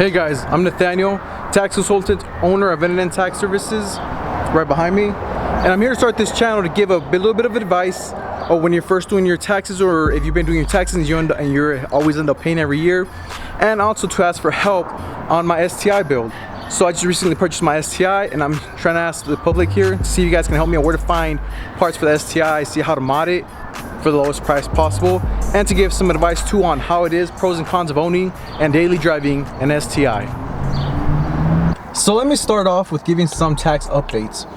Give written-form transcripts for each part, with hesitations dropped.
Hey guys, I'm Nathaniel, tax consultant, owner of NN Tax Services, right behind me. And I'm here to start this channel to give a little bit of advice when you're first doing your taxes, or if you've been doing your taxes and you're always end up paying every year. And also to ask for help on my STI build. So I just recently purchased my STI and I'm trying to ask the public here to see if you guys can help me out where to find parts for the STI, see how to mod it for the lowest price possible, and to give some advice too on how it is, pros and cons of owning and daily driving an STI. So let me start off with giving some tax updates.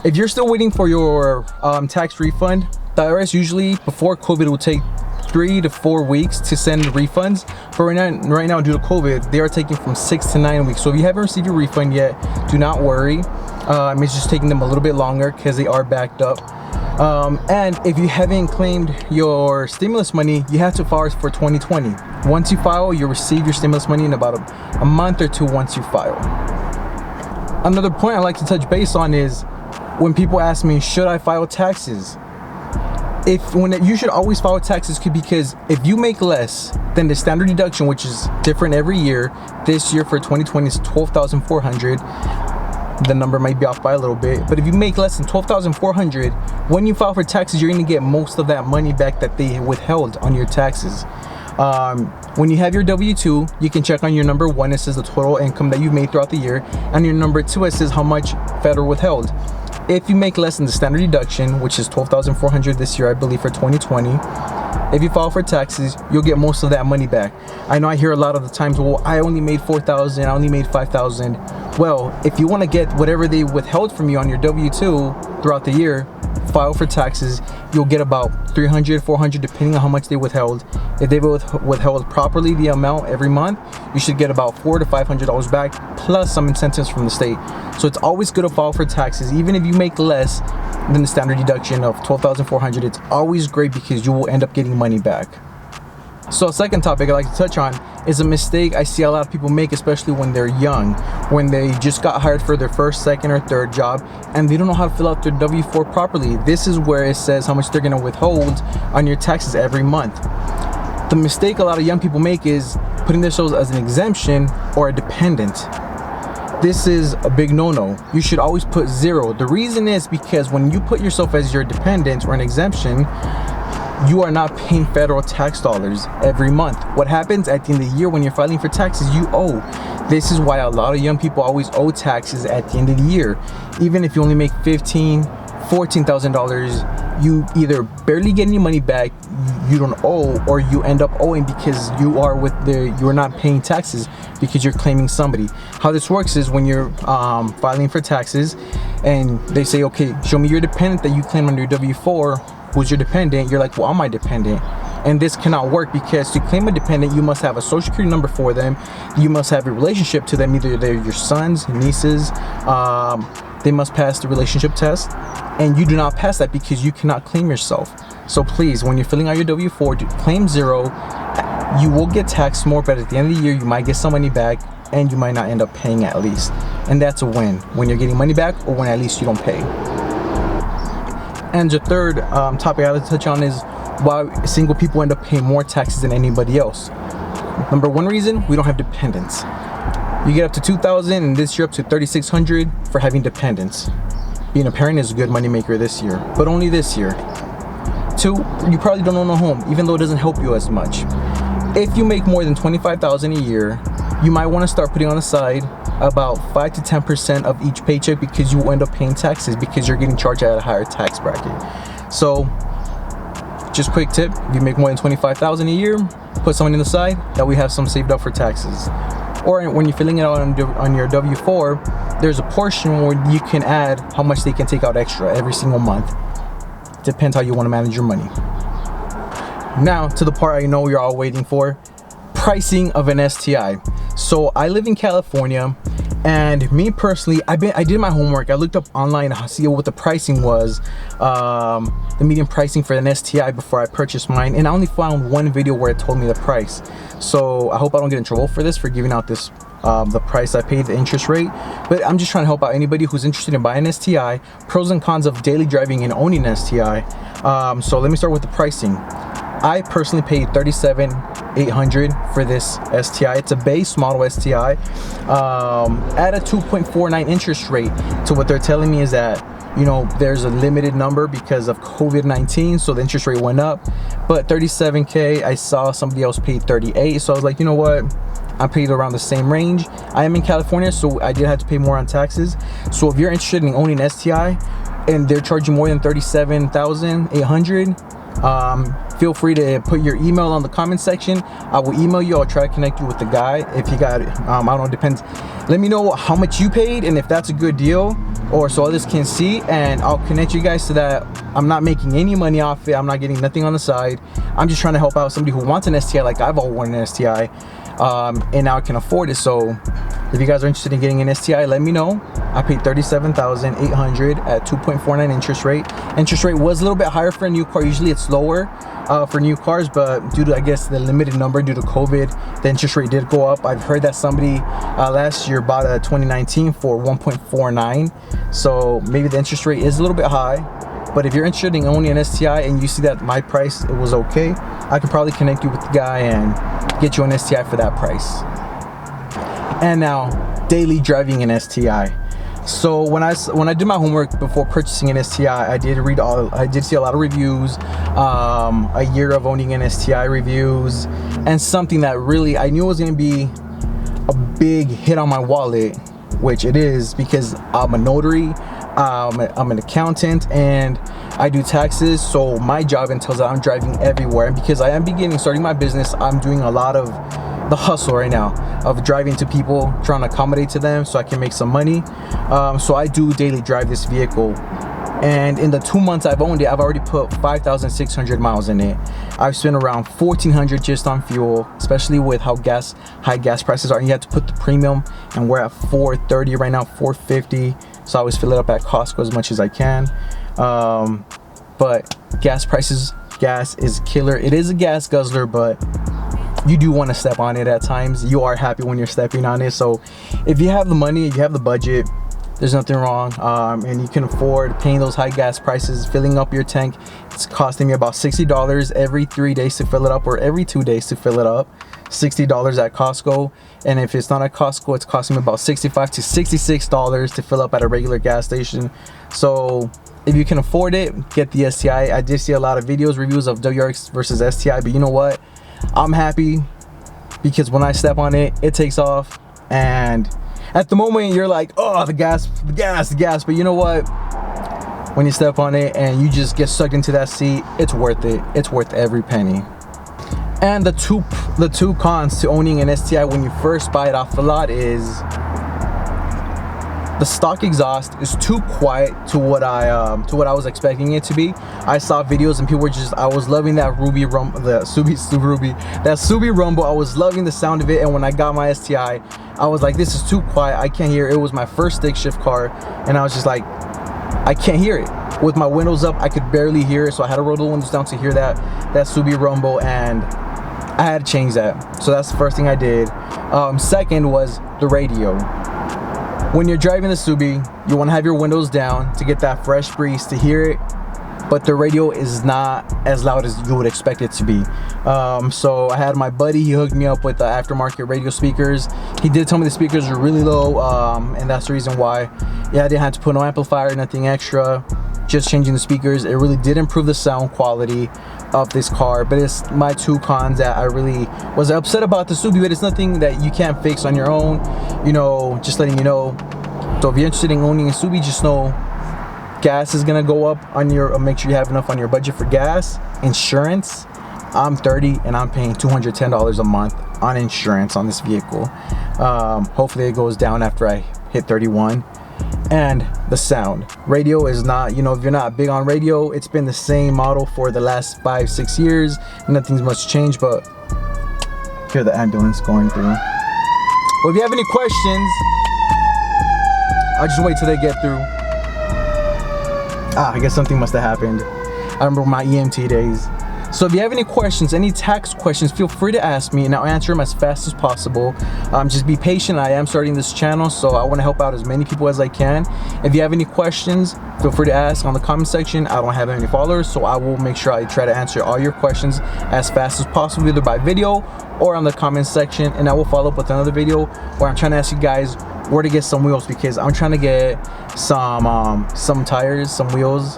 If you're still waiting for your tax refund, the IRS usually before COVID would take 3 to 4 weeks to send refunds, but right now due to COVID they are taking from 6 to 9 weeks. So if you haven't received your refund yet, do not worry. It's just taking them a little bit longer because they are backed up. And if you haven't claimed your stimulus money, you have to file for 2020. Once you file, you'll receive your stimulus money in about a month or two once you file. Another point I like to touch base on is when people ask me, should I file taxes? You should always file taxes, because if you make less than the standard deduction, which is different every year, this year for 2020 is $12,400. The number might be off by a little bit, but if you make less than $12,400, when you file for taxes, you're going to get most of that money back that they withheld on your taxes. When you have your W-2, you can check on your number 1, it says the total income that you made throughout the year, and your number 2, it says how much federal withheld. If you make less than the standard deduction, which is $12,400 this year, I believe, for 2020, if you file for taxes, you'll get most of that money back. I know I hear a lot of the times, well, I only made $4,000, I only made $5,000. Well, if you want to get whatever they withheld from you on your W-2 throughout the year, file for taxes. You'll get about $300, $400, depending on how much they withheld. If they withheld properly the amount every month, you should get about $400 to $500 back, plus some incentives from the state. So it's always good to file for taxes, even if you make less than the standard deduction of $12,400. It's always great because you will end up getting money back. So a second topic I'd like to touch on is a mistake I see a lot of people make, especially when they're young, when they just got hired for their first, second, or third job, and they don't know how to fill out their W-4 properly. This is where it says how much they're going to withhold on your taxes every month. The mistake a lot of young people make is putting themselves as an exemption or a dependent. This is a big no-no. You should always put 0. The reason is because when you put yourself as your dependent or an exemption, you are not paying federal tax dollars every month. What happens at the end of the year when you're filing for taxes, you owe. This is why a lot of young people always owe taxes at the end of the year. Even if you only make $15,000, $14,000, you either barely get any money back, you don't owe, or you end up owing because you're not paying taxes because you're claiming somebody. How this works is when you're filing for taxes and they say, okay, show me your dependent that you claim under your W-4, who's your dependent? You're like, well, I'm my dependent. And this cannot work, because to claim a dependent, you must have a social security number for them. You must have a relationship to them. Either they're your sons, nieces. They must pass the relationship test. And you do not pass that because you cannot claim yourself. So please, when you're filling out your W-4, claim 0. You will get taxed more, but at the end of the year, you might get some money back and you might not end up paying at least. And that's a win, when you're getting money back or when at least you don't pay. And the third topic I'd like to touch on is why single people end up paying more taxes than anybody else. Number 1 reason, we don't have dependents. You get up to $2,000 and this year up to $3,600 for having dependents. Being a parent is a good money maker this year, but only this year. 2, you probably don't own a home, even though it doesn't help you as much. If you make more than $25,000 a year, you might want to start putting on the side about 5 to 10% of each paycheck, because you will end up paying taxes because you're getting charged at a higher tax bracket. So just quick tip, if you make more than $25,000 a year, put something on the side that we have some saved up for taxes. Or when you're filling it out on your W-4, there's a portion where you can add how much they can take out extra every single month. Depends how you want to manage your money. Now to the part I know you're all waiting for, pricing of an STI. So I live in California, and me personally, I did my homework. I looked up online to see what the pricing was, the median pricing for an STI before I purchased mine, and I only found one video where it told me the price. So I hope I don't get in trouble for this, for giving out this the price I paid, the interest rate. But I'm just trying to help out anybody who's interested in buying an STI, pros and cons of daily driving and owning an STI. So let me start with the pricing. I personally paid $37,800 for this STI. It's a base model STI at a 2.49 interest rate. So what they're telling me is that, you know, there's a limited number because of COVID-19, so the interest rate went up. But 37K, I saw somebody else paid 38, so I was like, you know what, I paid around the same range. I am in California, so I did have to pay more on taxes. So if you're interested in owning an STI and they're charging more than $37,800, feel free to put your email on the comment section. I will email you. I'll try to connect you with the guy if you got it. I don't know, it depends. Let me know how much you paid and if that's a good deal, or so others can see, and I'll connect you guys so that I'm not making any money off it. I'm not getting nothing on the side. I'm just trying to help out somebody who wants an STI like I've always wanted an STI, and now I can afford it. So if you guys are interested in getting an STI, let me know. I paid $37,800 at 2.49 interest rate. Interest rate was a little bit higher for a new car. Usually it's lower for new cars, but due to, I guess, the limited number due to COVID, the interest rate did go up. I've heard that somebody last year bought a 2019 for 1.49, so maybe the interest rate is a little bit high. But if you're interested in owning an STI and you see that my price, it was okay, I could probably connect you with the guy and get you an STI for that price. And now, daily driving an STI. So when I did my homework before purchasing an STI, I did see a lot of reviews, a year of owning an STI reviews, and something that really I knew was going to be a big hit on my wallet, which it is, because I'm a notary, I'm an accountant, and I do taxes. So my job entails that I'm driving everywhere, and because I am starting my business, I'm doing a lot of the hustle right now of driving to people, trying to accommodate to them so I can make some money. So I do daily drive this vehicle, and in the 2 months I've owned it, I've already put 5,600 miles in it. I've spent around $1,400 just on fuel, especially with how high gas prices are, and you have to put the premium, and we're at $4.30 right now, $4.50. So I always fill it up at Costco as much as I can. But gas prices, gas is killer. It is a gas guzzler, but you do want to step on it at times. You are happy when you're stepping on it. So if you have the money, you have the budget, there's nothing wrong, and you can afford paying those high gas prices, filling up your tank. It's costing me about $60 every 3 days to fill it up, or every 2 days to fill it up. $60 at Costco, and if it's not at Costco, it's costing me about $65 to $66 to fill up at a regular gas station. So if you can afford it, get the STI. I did see a lot of reviews of WRX versus STI, but you know what? I'm happy because when I step on it, it takes off, and at the moment you're like, oh, the gas, but you know what? When you step on it and you just get sucked into that seat, it's worth it. It's worth every penny. And the two cons to owning an STI when you first buy it off the lot is the stock exhaust is too quiet to what I was expecting it to be. I saw videos and people were I was loving that Subi rumble. I was loving the sound of it, and when I got my STI, I was like, this is too quiet. I can't hear it. It was my first stick shift car, and I was just like, I can't hear it. With my windows up, I could barely hear it, so I had to roll the windows down to hear that Subi rumble, and I had to change that. So that's the first thing I did. Second was the radio. When you're driving the Subi, you want to have your windows down to get that fresh breeze to hear it, but the radio is not as loud as you would expect it to be. So I had my buddy, he hooked me up with the aftermarket radio speakers. He did tell me the speakers are really low, and that's the reason why. Yeah, I didn't have to put no amplifier, nothing extra, just changing the speakers. It really did improve the sound quality of this car, but it's my two cons that I really was upset about the Subi, but it's nothing that you can't fix on your own, you know, just letting you know. So if you're interested in owning a Subi, just know gas is gonna go up on your, make sure you have enough on your budget for gas. Insurance, I'm 30 and I'm paying $210 a month on insurance on this vehicle. Hopefully it goes down after I hit 31. And the sound, radio is not, you know, if you're not big on radio, it's been the same model for the last 5-6 years. Nothing's much changed, but hear the ambulance going through. Well, if you have any questions, I'll just wait till they get through. I guess something must have happened. I remember my EMT days. So if you have any questions, any tax questions, feel free to ask me and I'll answer them as fast as possible. Just be patient. I am starting this channel, so I want to help out as many people as I can. If you have any questions, feel free to ask on the comment section. I don't have any followers, so I will make sure I try to answer all your questions as fast as possible, either by video or on the comment section, and I will follow up with another video where I'm trying to ask you guys where to get some wheels, because I'm trying to get some tires, some wheels,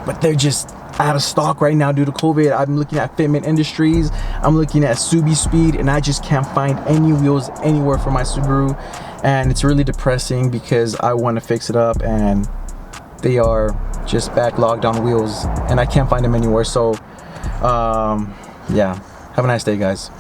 but they're just out of stock right now due to COVID. I'm looking at Fitment Industries, I'm looking at Subi Speed, and I just can't find any wheels anywhere for my Subaru, and it's really depressing because I want to fix it up and they are just backlogged on wheels and I can't find them anywhere. So yeah, have a nice day, guys.